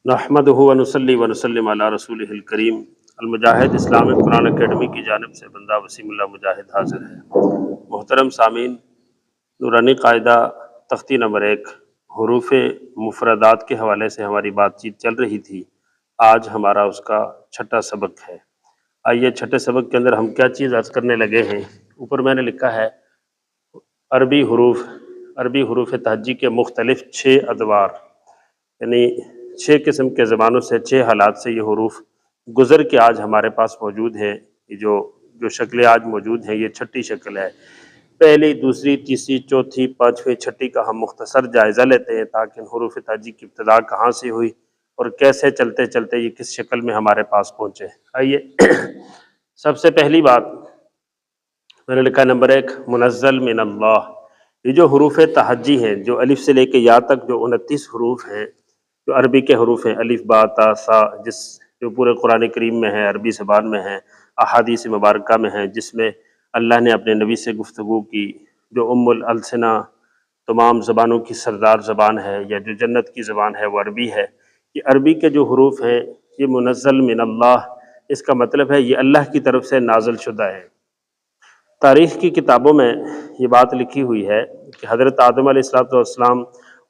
نحمدہ و نصلی و نسلم علی رسولہ الکریم۔ المجاہد اسلامک قرآن اکیڈمی کی جانب سے بندہ وسیم اللہ مجاہد حاضر ہے۔ محترم سامعین، نورانی قاعدہ تختی نمبر 1 حروف مفردات کے حوالے سے ہماری بات چیت چل رہی تھی۔ آج ہمارا اس کا چھٹا سبق ہے۔ آئیے چھٹے سبق کے اندر ہم کیا چیز عرض کرنے لگے ہیں۔ اوپر میں نے لکھا ہے عربی حروف تہجی کے مختلف 6 ادوار، یعنی 6 قسم کے زبانوں سے 6 حالات سے یہ حروف گزر کے آج ہمارے پاس موجود ہیں۔ یہ جو شکلیں آج موجود ہیں یہ چھٹی شکل ہے۔ پہلی، دوسری، تیسری، چوتھی، پانچویں، چھٹی کا ہم مختصر جائزہ لیتے ہیں تاکہ حروف تہجی کی ابتدا کہاں سے ہوئی اور کیسے چلتے چلتے یہ کس شکل میں ہمارے پاس پہنچے۔ آئیے سب سے پہلی بات میں نے لکھا نمبر 1 منزل من اللہ۔ یہ جو حروف تہجی ہیں، جو الف سے لے کے یا تک جو 29 حروف ہیں، جو عربی کے حروف ہیں، الف با تا سا، جو پورے قرآن کریم میں ہیں، عربی زبان میں ہیں، احادیث مبارکہ میں ہیں، جس میں اللہ نے اپنے نبی سے گفتگو کی، جو ام الالسنہ تمام زبانوں کی سردار زبان ہے، یا جو جنت کی زبان ہے وہ عربی ہے۔ یہ عربی کے جو حروف ہیں یہ منزل من اللہ، اس کا مطلب ہے یہ اللہ کی طرف سے نازل شدہ ہے۔ تاریخ کی کتابوں میں یہ بات لکھی ہوئی ہے کہ حضرت آدم علیہ السلام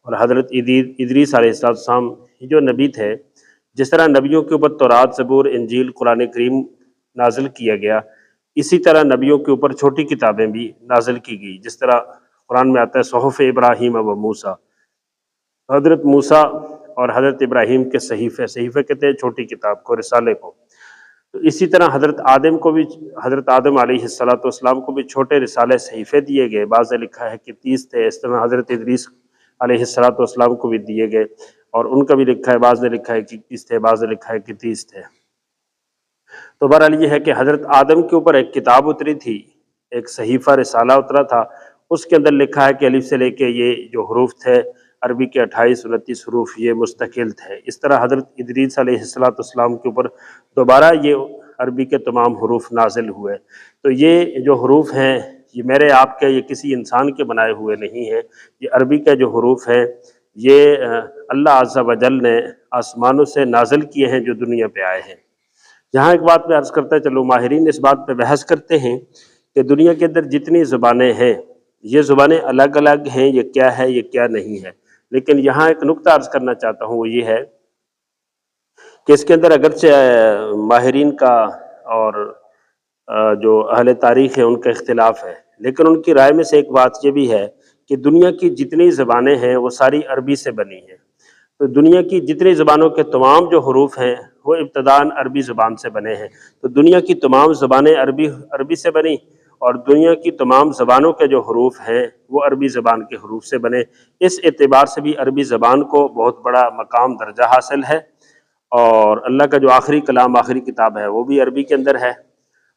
اور حضرت ادریس علیہ السلام یہ جو نبی تھے، جس طرح نبیوں کے اوپر تورات، زبور، انجیل، قرآن کریم نازل کیا گیا، اسی طرح نبیوں کے اوپر چھوٹی کتابیں بھی نازل کی گئی۔ جس طرح قرآن میں آتا ہے صحف ابراہیم و موسیٰ، حضرت موسیٰ اور حضرت ابراہیم کے صحیفے کہتے ہیں چھوٹی کتاب کو، رسالے کو۔ تو اسی طرح حضرت آدم علیہ السلام کو بھی چھوٹے رسالے صحیفے دیے گئے۔ بعض نے لکھا ہے کہ 30 تھے، اس طرح حضرت ادریس علیہ السلام کو بھی دیے گئے، اور ان کا بھی لکھا ہے، بعض نے لکھا ہے کہ 21 تھے، بعض نے لکھا ہے کہ 30 تھے۔ تو بہرحال یہ ہے کہ حضرت آدم کے اوپر ایک کتاب اتری تھی، ایک صحیفہ رسالہ اترا تھا، اس کے اندر لکھا ہے کہ الف سے لے کے یہ جو حروف تھے عربی کے 28-29 حروف یہ مستقل تھے۔ اس طرح حضرت ادریس علیہ السلام کے اوپر دوبارہ یہ عربی کے تمام حروف نازل ہوئے۔ تو یہ جو حروف ہیں یہ میرے آپ کے، یہ کسی انسان کے بنائے ہوئے نہیں ہیں، یہ عربی کے جو حروف ہیں یہ اللہ عز و جل نے آسمانوں سے نازل کیے ہیں جو دنیا پہ آئے ہیں۔ یہاں ایک بات میں عرض کرتا چلوں، ماہرین اس بات پہ بحث کرتے ہیں کہ دنیا کے اندر جتنی زبانیں ہیں یہ زبانیں الگ الگ ہیں، یہ کیا ہے یہ کیا نہیں ہے، لیکن یہاں ایک نقطہ عرض کرنا چاہتا ہوں، وہ یہ ہے کہ اس کے اندر اگرچہ ماہرین کا اور جو اہل تاریخ ہیں ان کا اختلاف ہے، لیکن ان کی رائے میں سے ایک بات یہ بھی ہے کہ دنیا کی جتنی زبانیں ہیں وہ ساری عربی سے بنی ہیں۔ تو دنیا کی جتنی زبانوں کے تمام جو حروف ہیں وہ ابتداً عربی زبان سے بنے ہیں۔ تو دنیا کی تمام زبانیں عربی سے بنی، اور دنیا کی تمام زبانوں کے جو حروف ہیں وہ عربی زبان کے حروف سے بنے۔ اس اعتبار سے بھی عربی زبان کو بہت بڑا مقام درجہ حاصل ہے، اور اللہ کا جو آخری کلام، آخری کتاب ہے وہ بھی عربی کے اندر ہے۔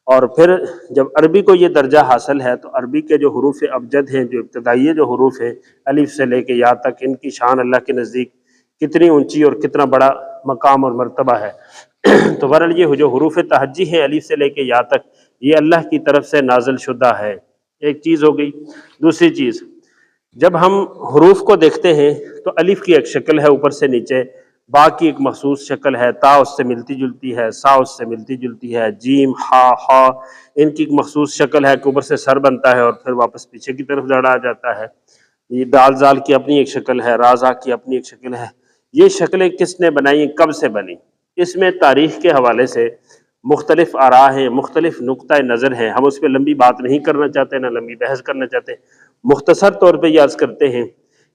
اور پھر جب عربی کو یہ درجہ حاصل ہے تو عربی کے جو حروف ابجد ہیں، جو ابتدائی جو حروف ہیں الف سے لے کے یا تک، ان کی شان اللہ کے نزدیک کتنی اونچی اور کتنا بڑا مقام اور مرتبہ ہے۔ تو بہرحال یہ جو حروف تہجی ہیں الف سے لے کے یا تک، یہ اللہ کی طرف سے نازل شدہ ہے۔ ایک چیز ہو گئی۔ دوسری چیز، جب ہم حروف کو دیکھتے ہیں تو الف کی ایک شکل ہے اوپر سے نیچے، با کی ایک مخصوص شکل ہے، تا اس سے ملتی جلتی ہے، سا اس سے ملتی جلتی ہے، جیم، ہا، ان کی ایک مخصوص شکل ہے کہ اوپر سے سر بنتا ہے اور پھر واپس پیچھے کی طرف جڑا جاتا ہے۔ یہ دال زال کی اپنی ایک شکل ہے، رازا کی اپنی ایک شکل ہے۔ یہ شکلیں کس نے بنائی، کب سے بنی؟ اس میں تاریخ کے حوالے سے مختلف آراء ہیں، مختلف نقطہ نظر ہیں۔ ہم اس پہ لمبی بات نہیں کرنا چاہتے، نہ لمبی بحث کرنا چاہتے، مختصر طور پہ یہ عرض کرتے ہیں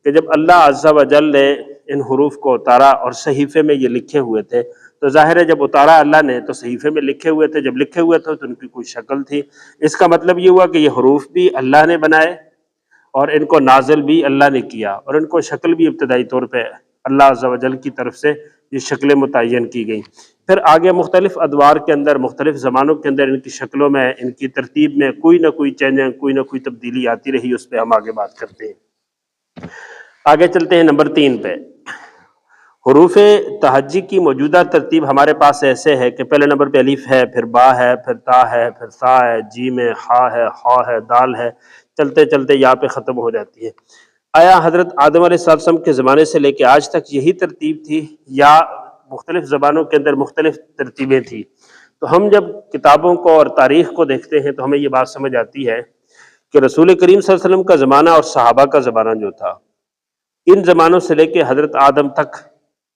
کہ جب اللہ عز و جل نے ان حروف کو اتارا اور صحیفے میں یہ لکھے ہوئے تھے، تو ظاہر ہے جب اتارا اللہ نے تو صحیفے میں لکھے ہوئے تھے، جب لکھے ہوئے تھے تو ان کی کوئی شکل تھی۔ اس کا مطلب یہ ہوا کہ یہ حروف بھی اللہ نے بنائے اور ان کو نازل بھی اللہ نے کیا، اور ان کو شکل بھی ابتدائی طور پہ اللہ عز و جل کی طرف سے یہ شکلیں متعین کی گئیں۔ پھر آگے مختلف ادوار کے اندر، مختلف زمانوں کے اندر ان کی شکلوں میں، ان کی ترتیب میں کوئی نہ کوئی چینجنگ، کوئی نہ کوئی تبدیلی آتی رہی، اس پہ ہم آگے بات کرتے ہیں۔ آگے چلتے ہیں نمبر 3 پہ۔ حروف تہجی کی موجودہ ترتیب ہمارے پاس ایسے ہے کہ پہلے نمبر پہ الف ہے، پھر با ہے، پھر تا ہے، پھر سا ہے، جیم ہے، ہا ہے، دال ہے، چلتے چلتے یا پہ ختم ہو جاتی ہے۔ آیا حضرت آدم علیہ السلام کے زمانے سے لے کے آج تک یہی ترتیب تھی، یا مختلف زبانوں کے اندر مختلف ترتیبیں تھیں. تو ہم جب کتابوں کو اور تاریخ کو دیکھتے ہیں تو ہمیں یہ بات سمجھ آتی ہے کہ رسول کریم صلی اللہ علیہ وسلم کا زمانہ اور صحابہ کا زمانہ جو تھا، ان زمانوں سے لے کے حضرت آدم تک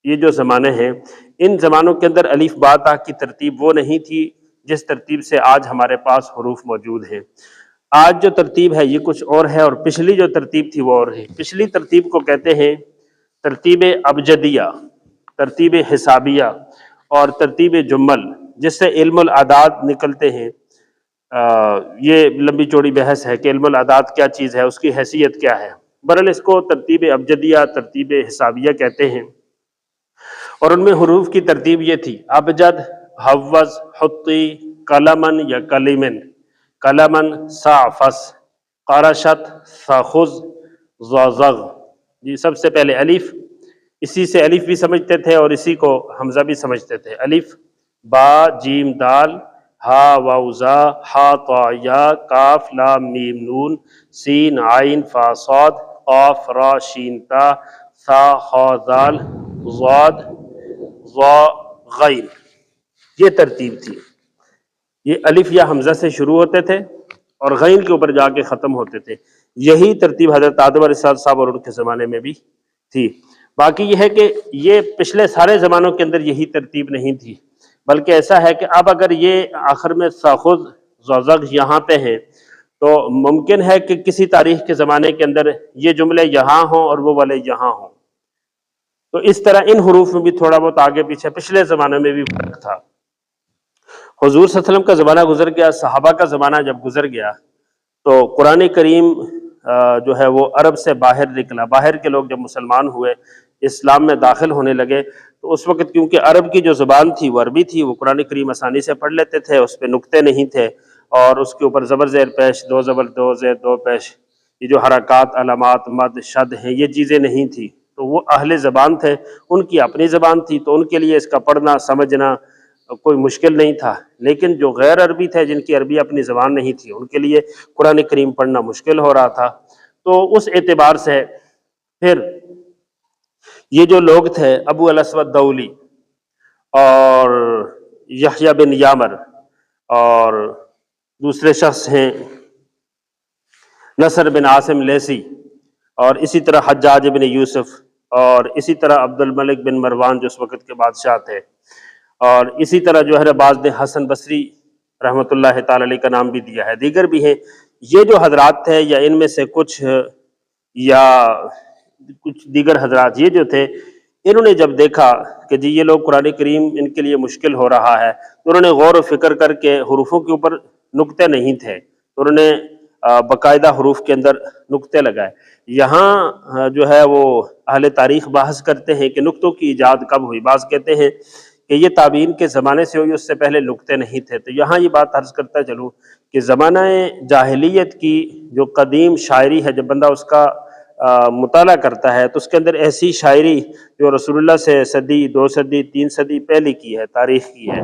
یہ جو زمانے ہیں، ان زمانوں کے اندر الف با تا کی ترتیب وہ نہیں تھی جس ترتیب سے آج ہمارے پاس حروف موجود ہیں. آج جو ترتیب ہے یہ کچھ اور ہے، اور پچھلی جو ترتیب تھی وہ اور ہے. پچھلی ترتیب کو کہتے ہیں ترتیب ابجدیہ، ترتیب حسابیہ اور ترتیب جمل، جس سے علم العداد نکلتے ہیں. یہ لمبی چوڑی بحث ہے کہ علم العداد کیا چیز ہے، اس کی حیثیت کیا ہے. برحال اس کو ترتیب ابجدیہ، ترتیب حسابیہ کہتے ہیں. اور ان میں حروف کی ترتیب یہ تھی: ابجد، حوض، حطی، قلمن یا کلیمن، قلمن، سعفس، قرشت، ساخذ، زازغ. جی سب سے پہلے الف، اسی سے الف بھی سمجھتے تھے اور اسی کو حمزہ بھی سمجھتے تھے. الف، با، جیم، دال، ہا، واو، زا، ہا، طا، یا، کاف، لام، میم، نون، سین، عین، فا، صاد، قاف، را، شین، تا، ثا، خا، ذال، ضاد، ظا، غین. یہ ترتیب تھی. یہ الف یا حمزہ سے شروع ہوتے تھے اور غین کے اوپر جا کے ختم ہوتے تھے. یہی ترتیب حضرت آدم علیہ السلام صاحب اور ان کے زمانے میں بھی تھی. باقی یہ ہے کہ یہ پچھلے سارے زمانوں کے اندر یہی ترتیب نہیں تھی، بلکہ ایسا ہے کہ اب اگر یہ آخر میں ساخذ، زازغ یہاں پہ ہیں تو ممکن ہے کہ کسی تاریخ کے زمانے کے اندر یہ جملے یہاں ہوں اور وہ والے یہاں ہوں. تو اس طرح ان حروف میں بھی تھوڑا بہت آگے پیچھے پچھلے زمانے میں بھی فرق تھا. حضور صلی اللہ علیہ وسلم کا زمانہ گزر گیا، صحابہ کا زمانہ جب گزر گیا تو قرآن کریم جو ہے وہ عرب سے باہر نکلا. باہر کے لوگ جب مسلمان ہوئے، اسلام میں داخل ہونے لگے، تو اس وقت کیونکہ عرب کی جو زبان تھی وہ عربی تھی، وہ قرآن کریم آسانی سے پڑھ لیتے تھے، اس پہ نقطے نہیں تھے اور اس کے اوپر زبر زیر پیش، دو زبر دو زیر دو پیش، یہ جو حرکات، علامات، مد، شد ہیں، یہ چیزیں نہیں تھی. تو وہ اہل زبان تھے، ان کی اپنی زبان تھی، تو ان کے لیے اس کا پڑھنا سمجھنا کوئی مشکل نہیں تھا. لیکن جو غیر عربی تھے، جن کی عربی اپنی زبان نہیں تھی، ان کے لیے قرآن کریم پڑھنا مشکل ہو رہا تھا. تو اس اعتبار سے پھر یہ جو لوگ تھے، ابو الاسود دولی اور یحییٰ بن یامر اور دوسرے شخص ہیں نصر بن عاصم لیثی، اور اسی طرح حجاج بن یوسف، اور اسی طرح عبد الملک بن مروان جو اس وقت کے بادشاہ تھے، اور اسی طرح جو ہے بعض نے حسن بصری رحمۃ اللہ تعالی علیہ کا نام بھی دیا ہے، دیگر بھی ہیں. یہ جو حضرات تھے یا ان میں سے کچھ یا کچھ دیگر حضرات، یہ جو تھے، انہوں نے جب دیکھا کہ جی یہ لوگ قرآن کریم ان کے لیے مشکل ہو رہا ہے، تو انہوں نے غور و فکر کر کے حروفوں کے اوپر نقطے نہیں تھے تو انہوں نے باقاعدہ حروف کے اندر نقطے لگائے. یہاں جو ہے وہ اہل تاریخ بحث کرتے ہیں کہ نقطوں کی ایجاد کب ہوئی. بعض کہتے ہیں کہ یہ تابعین کے زمانے سے ہوئی، اس سے پہلے نقطے نہیں تھے. تو یہاں یہ بات عرض کرتا چلوں کہ زمانہ جاہلیت کی جو قدیم شاعری ہے، جب بندہ اس کا مطالعہ کرتا ہے تو اس کے اندر ایسی شاعری جو رسول اللہ سے صدی، 2 صدی، 3 صدی پہلے کی ہے، تاریخ کی ہے،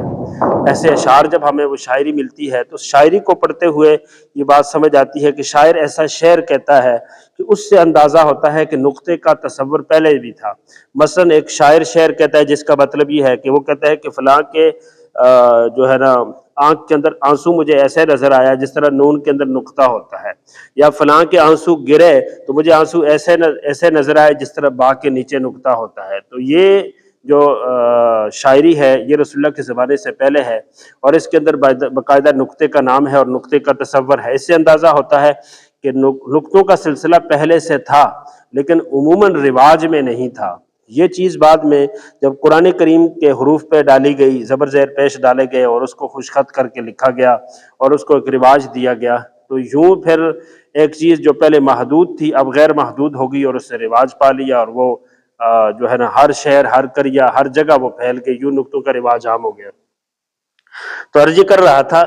ایسے اشعار جب ہمیں وہ شاعری ملتی ہے تو شاعری کو پڑھتے ہوئے یہ بات سمجھ آتی ہے کہ شاعر ایسا شعر کہتا ہے کہ اس سے اندازہ ہوتا ہے کہ نقطے کا تصور پہلے بھی تھا. مثلا ایک شاعر شعر کہتا ہے جس کا مطلب یہ ہے کہ وہ کہتا ہے کہ فلاں کے جو ہے نا آنکھ کے اندر آنسو مجھے ایسے نظر آیا جس طرح نون کے اندر نقطہ ہوتا ہے، یا فلاں کے آنسو گرے تو مجھے آنسو ایسے نظر آئے جس طرح با کے نیچے نقطہ ہوتا ہے. تو یہ جو شاعری ہے یہ رسول اللہ کے زمانے سے پہلے ہے اور اس کے اندر باقاعدہ نقطے کا نام ہے اور نقطے کا تصور ہے. اس سے اندازہ ہوتا ہے کہ نقطوں کا سلسلہ پہلے سے تھا لیکن عموماً رواج میں نہیں تھا. یہ چیز بعد میں جب قرآن کریم کے حروف پہ ڈالی گئی، زبر زیر پیش ڈالے گئے اور اس کو خوش خط کر کے لکھا گیا اور اس کو ایک رواج دیا گیا، تو یوں پھر ایک چیز جو پہلے محدود تھی اب غیر محدود ہو گئی اور اس سے رواج پا لیا، اور وہ جو ہے نا ہر شہر، ہر قریہ، ہر جگہ وہ پھیل گئی، یوں نقطوں کا رواج عام ہو گیا. تو عرض کر رہا تھا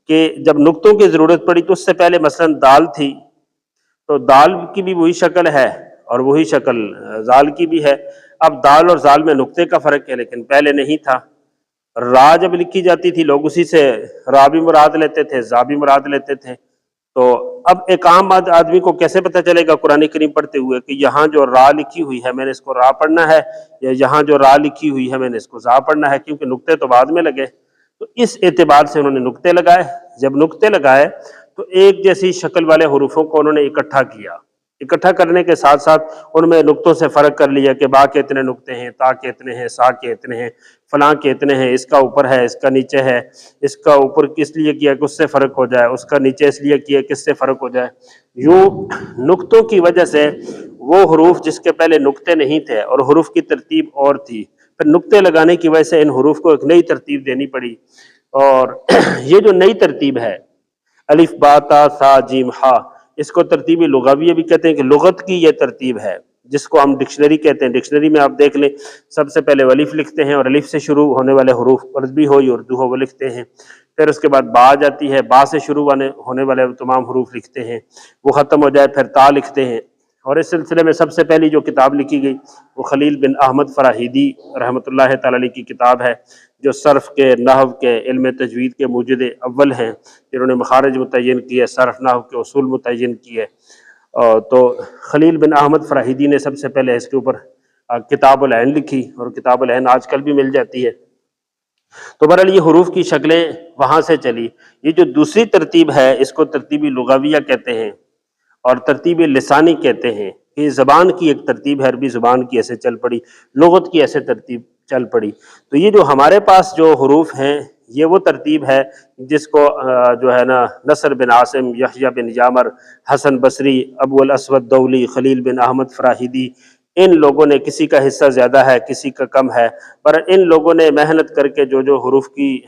کہ جب نقطوں کی ضرورت پڑی تو اس سے پہلے مثلا دال تھی، تو دال کی بھی وہی شکل ہے اور وہی شکل زال کی بھی ہے. اب دال اور زال میں نقطے کا فرق ہے لیکن پہلے نہیں تھا. را جب لکھی جاتی تھی لوگ اسی سے را بھی مراد لیتے تھے، زا بھی مراد لیتے تھے. تو اب ایک عام آدمی کو کیسے پتہ چلے گا قرآن کریم پڑھتے ہوئے کہ یہاں جو را لکھی ہوئی ہے میں نے اس کو را پڑھنا ہے، یا یہاں جو را لکھی ہوئی ہے میں نے اس کو زا پڑھنا ہے، کیونکہ نقطے تو بعد میں لگے۔ تو اس اعتبار سے انہوں نے نقطے لگائے۔ جب نقطے لگائے تو ایک جیسی شکل والے حروفوں کو انہوں نے اکٹھا کیا۔ اکٹھا کرنے کے ساتھ ساتھ ان میں نقطوں سے فرق کر لیا کہ با کے اتنے نقطے ہیں، تا کے اتنے ہیں، سا کے اتنے ہیں، فلاں کے اتنے ہیں، اس کا اوپر ہے، اس کا نیچے ہے، اس کا اوپر کس لیے کیا کہ اس سے فرق ہو جائے، اس کا نیچے اس لیے کیا کہ اس سے فرق ہو جائے۔ یوں نقطوں کی وجہ سے وہ حروف جس کے پہلے نقطے نہیں تھے اور حروف کی ترتیب اور تھی، پھر نقطے لگانے کی وجہ سے ان حروف کو ایک نئی ترتیب دینی پڑی۔ اور یہ جو نئی ترتیب ہے الف با تا سا جیم ہا، اس کو ترتیب لغویہ بھی کہتے ہیں کہ لغت کی یہ ترتیب ہے، جس کو ہم ڈکشنری کہتے ہیں۔ ڈکشنری میں آپ دیکھ لیں سب سے پہلے الف لکھتے ہیں، اور الف سے شروع ہونے والے حروف عربی ہو یا اردو ہو وہ لکھتے ہیں۔ پھر اس کے بعد با جاتی ہے، با سے شروع ہونے والے تمام حروف لکھتے ہیں، وہ ختم ہو جائے پھر تا لکھتے ہیں۔ اور اس سلسلے میں سب سے پہلی جو کتاب لکھی گئی وہ خلیل بن احمد فراہیدی رحمۃ اللہ تعالی علیہ کی کتاب ہے، جو صرف کے، نحو کے، علم تجوید کے موجد اول ہیں، جنہوں نے مخارج متعین کیے، صرف نحو کے اصول متعین کیے۔ تو خلیل بن احمد فراہیدی نے سب سے پہلے اس کے اوپر کتاب العین لکھی، اور کتاب العین آج کل بھی مل جاتی ہے۔ تو بہرحال یہ حروف کی شکلیں وہاں سے چلی۔ یہ جو دوسری ترتیب ہے اس کو ترتیبی لغویہ کہتے ہیں اور ترتیب لسانی کہتے ہیں۔ یہ زبان کی ایک ترتیب ہے، عربی زبان کی ایسے چل پڑی، لغت کی ایسے ترتیب چل پڑی۔ تو یہ جو ہمارے پاس جو حروف ہیں یہ وہ ترتیب ہے جس کو جو ہے نا نصر بن عاصم، یحییٰ بن یامر، حسن بصری، ابو الاسود دولی، خلیل بن احمد فراہیدی، ان لوگوں نے، کسی کا حصہ زیادہ ہے کسی کا کم ہے، پر ان لوگوں نے محنت کر کے جو حروف کی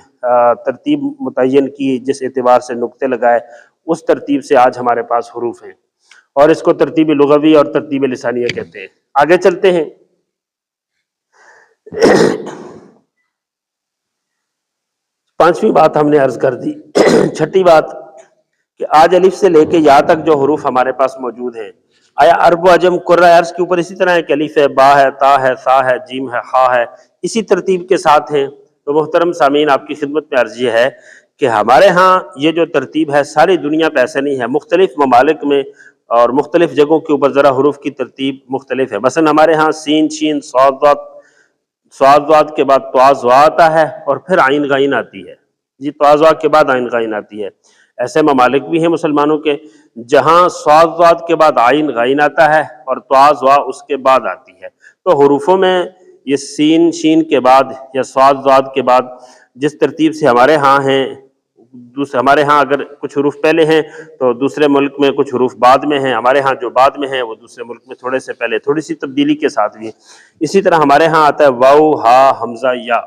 ترتیب متعین کی، جس اعتبار سے نقطے لگائے، اس ترتیب سے آج ہمارے پاس حروف ہیں، اور اس کو ترتیب لغوی اور ترتیب لسانیہ کہتے ہیں۔ آگے چلتے ہیں۔ پانچویں بات ہم نے عرض کر دی۔ چھٹی بات کہ آج الف سے لے کے یا تک جو حروف ہمارے پاس موجود ہیں، آیا عرب و عجم قرۂ ارض کے اوپر اسی طرح ہے کہ الف ہے، با ہے، تا ہے، سا ہے، جیم ہے، خا ہے، اسی ترتیب کے ساتھ ہیں؟ تو محترم سامعین، آپ کی خدمت میں عرض یہ ہے کہ ہمارے ہاں یہ جو ترتیب ہے ساری دنیا پہ ایسے نہیں ہے، مختلف ممالک میں اور مختلف جگہوں کے اوپر ذرا حروف کی ترتیب مختلف ہے۔ مثلا ہمارے ہاں سین، شین، صاد، ضاد، صاد ضاد کے بعد طا ظا آتا ہے اور پھر عین غین آتی ہے۔ جی، طا ظا کے بعد عین غین آتی ہے۔ ایسے ممالک بھی ہیں مسلمانوں کے جہاں صاد ضاد کے بعد عین غین آتا ہے اور طا ظا اس کے بعد آتی ہے۔ تو حروفوں میں یہ سین، شین کے بعد یا صاد ضاد کے بعد جس ترتیب سے ہمارے ہاں ہیں، ہمارے ہاں اگر کچھ حروف پہلے ہیں تو دوسرے ملک میں کچھ حروف بعد میں ہیں، ہمارے ہاں جو بعد میں ہیں وہ دوسرے ملک میں تھوڑے سے پہلے، تھوڑی سی تبدیلی کے ساتھ بھی۔ اسی طرح ہمارے ہاں آتا ہے واو، ہا، حمزہ، یا،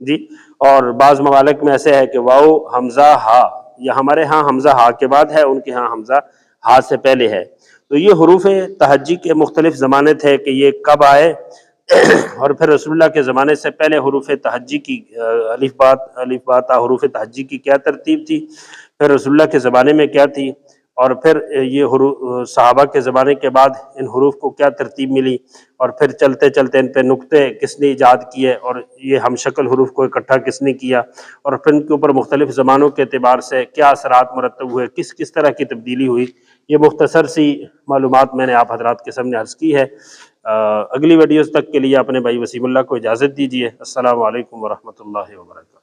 جی، اور بعض ممالک میں ایسے ہے کہ واو، حمزہ، ہا، یا ہمارے ہاں حمزہ ہا کے بعد ہے، ان کے ہاں حمزہ ہا سے پہلے ہے۔ تو یہ حروف تہجی کے مختلف زمانے تھے کہ یہ کب آئے، اور پھر رسول اللہ کے زمانے سے پہلے حروف تہجی کی الف با تا حروف تہجی کی کیا ترتیب تھی، پھر رسول اللہ کے زمانے میں کیا تھی، اور پھر یہ حروف صحابہ کے زمانے کے بعد ان حروف کو کیا ترتیب ملی، اور پھر چلتے چلتے ان پہ نقطے کس نے ایجاد کیے، اور یہ ہم شکل حروف کو اکٹھا کس نے کیا، اور پھر ان کے اوپر مختلف زمانوں کے اعتبار سے کیا اثرات مرتب ہوئے، کس کس طرح کی تبدیلی ہوئی، یہ مختصر سی معلومات میں نے آپ حضرات کے سامنے عرض کی ہے۔ اگلی ویڈیوز تک کے لیے اپنے بھائی وسیم اللہ کو اجازت دیجیے۔ السلام علیکم ورحمۃ اللہ وبرکاتہ۔